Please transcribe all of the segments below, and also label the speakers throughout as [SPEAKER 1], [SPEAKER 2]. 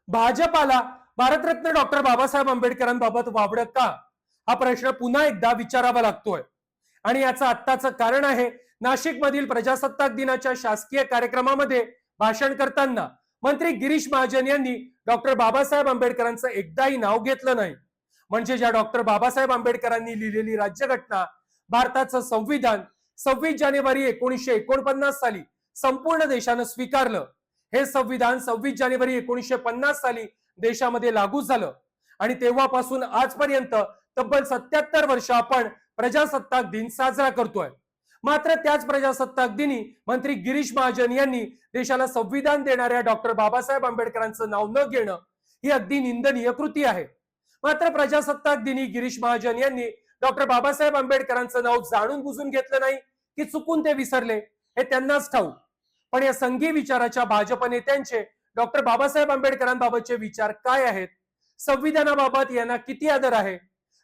[SPEAKER 1] भाजपाला भारतरत्न डॉक्टर बाबासाहेब आंबेडकरांबाबत वावडं का, हा प्रश्न पुन्हा एकदा विचारावा लागतोय. आणि याचं आत्ताचं कारण आहे नाशिक मधील प्रजासत्ताक दिनाच्या शासकीय कार्यक्रमामध्ये भाषण करताना मंत्री गिरीश महाजन यांनी डॉक्टर बाबासाहेब आंबेडकरांचं एकदाही नाव घेतलं नाही. म्हणजे ज्या डॉक्टर बाबासाहेब आंबेडकरांनी लिहिलेली राज्यघटना, भारताचं संविधान 26 जानेवारी 1949 साली संपूर्ण देशानं स्वीकारलं. हे संविधान 26 जानेवारी 1950 साली देशामध्ये लागू झालं आणि तेव्हापासून आजपर्यंत तब्बल 77 वर्ष आपण प्रजासत्ताक दिन साजरा करतोय. मात्र त्याच प्रजासत्ताक दिनी मंत्री गिरीश महाजन यांनी देशाला संविधान देणाऱ्या डॉक्टर बाबासाहेब आंबेडकरांचं नाव न घेणं ही अगदी निंदनीय कृती आहे. मात्र प्रजासत्ताक दिनी गिरीश महाजन यांनी डॉक्टर बाबासाहेब आंबेडकरांचं नाव जाणून बुजून घेतलं नाही की चुकून ते विसरले हे त्यांनाच ठाऊक. पण या संघी विचाराच्या भाजप नेत्यांचे डॉक्टर बाबासाहेब आंबेडकरांबाबतचे विचार काय आहेत, संविधानाबाबत यांना किती आदर आहे,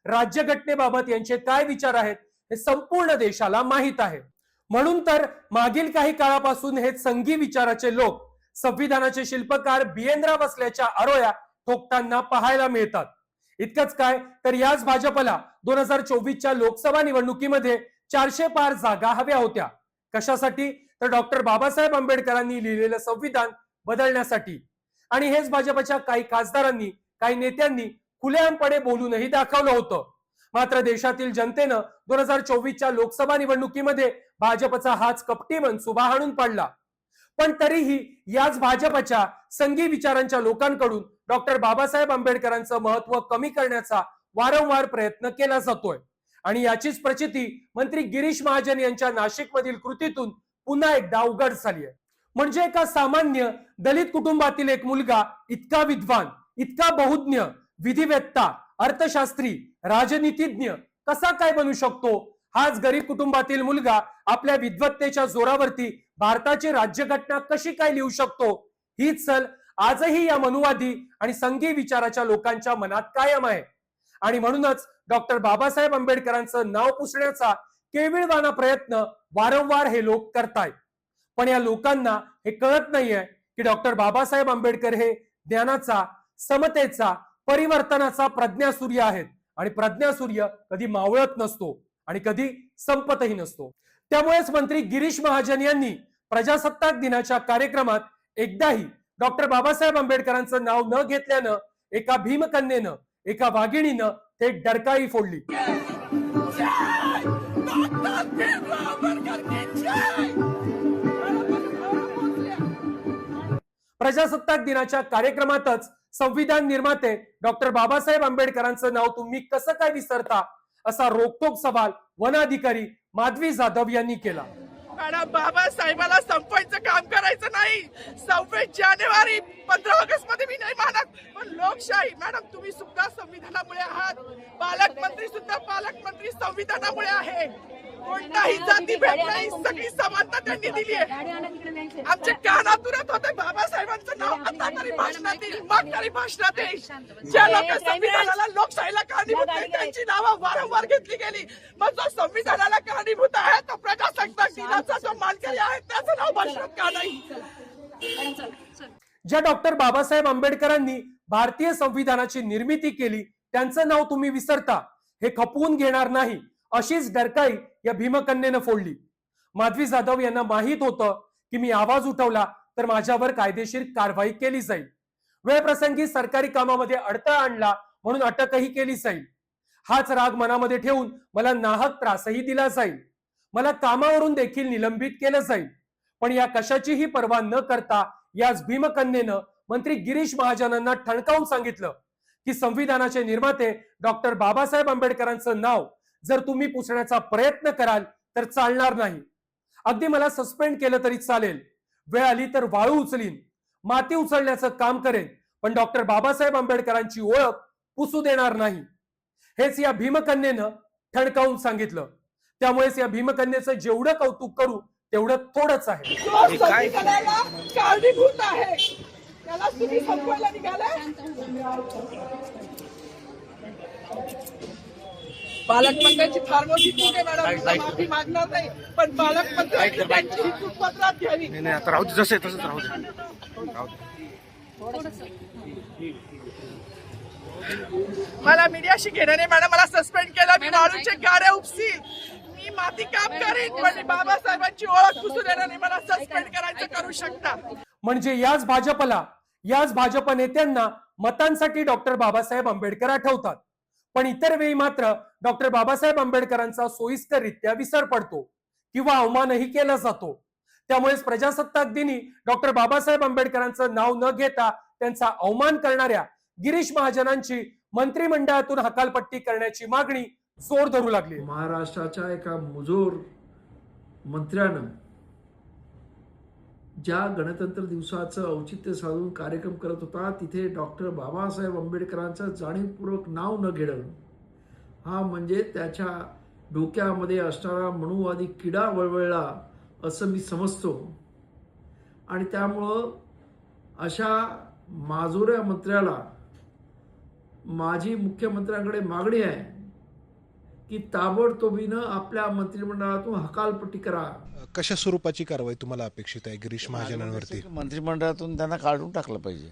[SPEAKER 1] राज्यघटनेबाबत यांचे काय विचार आहेत हे संपूर्ण देशाला माहित आहे. म्हणून तर मागील काही काळापासून हे संघी विचाराचे लोक संविधानाचे शिल्पकार बिएनराव असल्याच्या आरोया ठोकताना पाहायला मिळतात. इतकंच काय तर याच भाजपला 2024च्या लोकसभा निवडणुकीमध्ये 400 पार जागा हव्या होत्या. कशासाठी तर डॉक्टर बाबासाहेब आंबेडकरांनी लिहिलेलं संविधान बदलण्यासाठी. आणि हेच भाजपच्या काही खासदारांनी, काही नेत्यांनी खुलेआमपणे बोलूनही दाखवलं होतं. मात्र देशातील जनतेनं 2024च्या लोकसभा निवडणुकीमध्ये भाजपचा हाच कपटी मनसुबा हाणून पाडला. पण तरीही याच भाजपच्या संघी विचारांच्या लोकांकडून डॉक्टर बाबासाहेब आंबेडकरांचं महत्व कमी करण्याचा वारंवार प्रयत्न केला जातोय. आणि याचीच प्रचिती मंत्री गिरीश महाजन यांच्या नाशिक मधील कृतीतून पुन्हा एकदा उघड झाली आहे. म्हणजे एका सामान्य दलित कुटुंबातील एक मुलगा इतका विद्वान, इतका बहुज्ञ, विधिवेत्ता, अर्थशास्त्री, राजनीतिज्ञ कसा काय बनू शकतो? हाच गरीब कुटुंबातील मुलगा आपल्या विद्वत्तेच्या जोरावरती भारताची राज्यघटना कशी काय लिहू शकतो? हीच सल आजही या मनुवादी आणि संघी विचाराच्या लोकांच्या मनात कायम आहे. आणि म्हणूनच डॉक्टर बाबासाहेब आंबेडकरांचं नाव पुसण्याचा केविलवाणा प्रयत्न वारंवार हे लोक करतायत. पण या लोकांना हे कळत नाहीये की डॉक्टर बाबासाहेब आंबेडकर हे ज्ञानाचा, समतेचा, परिवर्तनाचा प्रज्ञासूर्य आहेत. आणि प्रज्ञासूर्य कधी मावळत नसतो आणि कधी संपतही नसतो. त्यामुळेच मंत्री गिरीश महाजन यांनी प्रजासत्ताक दिनाच्या कार्यक्रमात एकदाही डॉक्टर बाबासाहेब आंबेडकरांचं नाव न घेतल्यानं एका भीमकन्येनं, एका वाघिणीनं थेट डरकाळी फोडली. प्रजासत्ताक दिनाच्या कार्यक्रमातच संविधान निर्माते डॉक्टर बाबासाहेब आंबेडकरांचं नाव तुम्ही कसं काय विसरता, असा रोखठोक सवाल वन अधिकारी माधवी जाधव यांनी केला.
[SPEAKER 2] मॅडम, बाबासाहेबाला संपवायचं काम करायचं नाही. 26 जानेवारी 15 ऑगस्ट मध्ये मी नाही मानत, पण लोकशाही मॅडम तुम्ही सुद्धा संविधानामुळे आहात. पालकमंत्री सुद्धा पालकमंत्री संविधानामुळे आहे. कोणताही जातीभेद नाही, सगळी समानता त्यांनी दिली आहे. आमच्या कानातुरत होते बाबासाहेबांचं नाव आता तरी भाषणात येईल, मग तरी भाषणात येईल. ज्या लोक संविधानाला, लोकशाहीला कारणीभूत आहे त्यांची नावं वारंवार घेतली गेली. मग जो संविधानाला कारणीभूत आहे तो प्रजासत्ताक दिनाचा जो मानकरी आहे त्याचं नाव भाषणात का नाही?
[SPEAKER 1] ज्या डॉक्टर बाबासाहेब आंबेडकरांनी भारतीय संविधानाची निर्मिती केली त्यांचं नाव तुम्ही विसरता, हे खपवून घेणार नाही, अशीच डरकाळी या भीमकन्येनं फोडली. माधवी जाधव यांना माहित होतं की मी आवाज उठवला तर माझ्यावर कायदेशीर कारवाई केली जाईल. वेळप्रसंगी सरकारी कामामध्ये अडथळा आणला म्हणून अटकही केली जाईल. हाच राग मनामध्ये ठेवून मला नाहक त्रासही दिला जाईल. मला कामावरून देखील निलंबित केलं जाईल. पण या कशाचीही पर्वा न करता याच भीमकन्येनं मंत्री गिरीश महाजनांना ठणकावून सांगितलं की संविधानाचे निर्माते डॉक्टर बाबासाहेब आंबेडकरांचं नाव जर तुम्ही पुसण्याचा प्रयत्न कराल तर चालणार नाही. अगदी मला सस्पेंड केलं तरी चालेल, वेळ आली तर वाळू उचलीन, माती उचलण्याचं काम करेन, पण डॉक्टर बाबासाहेब आंबेडकरांची ओळख पुसू देणार नाही. हेच या भीमकन्येनं ठणकावून सांगितलं. त्यामुळेच या भीमकन्येचं जेवढं कौतुक करू तेवढं थोडंच आहे.
[SPEAKER 2] कारणीभूत आहे त्याला तुम्ही संपवायला निघालाय. पालकमंत्र्यांची फार मोठी चूक आहे मॅडम, माफी मागणार नाही, पण पालकमंत्र्यांची त्यांची चूक पत्रात घ्यावी.
[SPEAKER 3] आता राहू दे, जसं आहे तसंच राहू दे.
[SPEAKER 2] मला मीडियाशी घेणं नाही मॅडम. मला सस्पेंड केलं. मी वाळूचे गाड्या उपसील. मी माती काम करीन पण मी बाबासाहेबांची ओळख पुसू देणार नाही. मला सस्पेंड करायचं करू शकता.
[SPEAKER 1] म्हणजे याच भाजप नेत्यांना मतांसाठी डॉक्टर बाबासाहेब आंबेडकर आठवतात, पण इतर वेळी मात्र डॉक्टर बाबासाहेब आंबेडकरांचा सोयीस्कररित्या विसर पडतो किंवा अवमानही केला जातो. त्यामुळेच प्रजासत्ताक दिनी डॉक्टर बाबासाहेब आंबेडकरांचं नाव न घेता त्यांचा अवमान करणाऱ्या गिरीश महाजनांची मंत्रिमंडळातून हकालपट्टी करण्याची मागणी जोर धरू लागली.
[SPEAKER 3] महाराष्ट्राच्या एका मुजोर मंत्र्यानं ज्या गणतंत्र दिवसाचं औचित्य साधून कार्यक्रम करत होता तिथे डॉक्टर बाबासाहेब आंबेडकरांचं जाणीवपूर्वक नाव न घेणं हा म्हणजे त्याच्या डोक्यामध्ये असणारा मनुवादी किडा वळवळला असं मी समजतो. आणि त्यामुळं अशा माजुऱ्या मंत्र्याला माझी मुख्यमंत्र्यांकडे मागणी आहे की ताबडतोबीनं आपल्या मंत्रिमंडळातून हकालपट्टी करा.
[SPEAKER 4] कशा स्वरूपाची कारवाई तुम्हाला अपेक्षित आहे गिरीश महाजनांवरती?
[SPEAKER 5] मंत्रिमंडळातून त्यांना काढून टाकलं पाहिजे.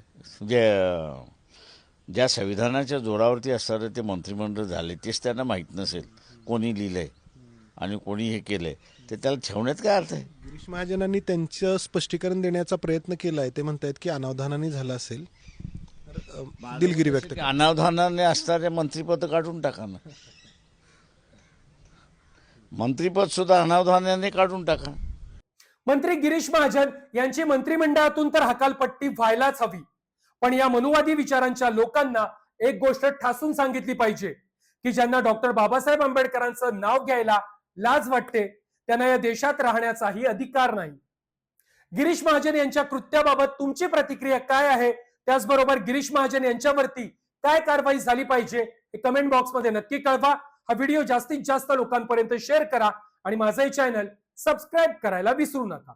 [SPEAKER 5] ज्या संविधानाच्या जोरावरती असणारं ते मंत्रिमंडळ झाले तेच त्यांना माहीत नसेल कोणी लिहिलंय आणि कोणी हे केलंय, ते त्याला ठेवण्यात काय अर्थ आहे?
[SPEAKER 4] गिरीश महाजनांनी त्यांचं स्पष्टीकरण देण्याचा प्रयत्न केला आहे. ते म्हणतायत की अनावधानाने झालं असेल. दिलगिरी व्यक्त केली.
[SPEAKER 5] अनावधानाने असणारे मंत्रिपद काढून टाका ना. मंत्रिपद सुद्धा अनावधानाने काढून टाका.
[SPEAKER 1] मंत्री गिरीश महाजन यांची मंत्रिमंडळातून तर हकालपट्टी व्हायलाच हवी, पण या मनुवादी विचारांच्या लोकांना एक गोष्ट ठासून सांगितली पाहिजे की ज्यांना डॉक्टर बाबासाहेब आंबेडकरांचं नाव घ्यायला लाज वाटते त्यांना या देशात राहण्याचाही अधिकार नाही. गिरीश महाजन यांच्या कृत्याबाबत तुमची प्रतिक्रिया काय आहे? त्याचबरोबर गिरीश महाजन यांच्यावरती काय कारवाई झाली पाहिजे हे कमेंट बॉक्समध्ये नक्की कळवा. हा व्हिडिओ जास्तीत जास्त लोकांपर्यंत शेअर करा आणि माझे चॅनल सबस्क्राईब करायला विसरू नका.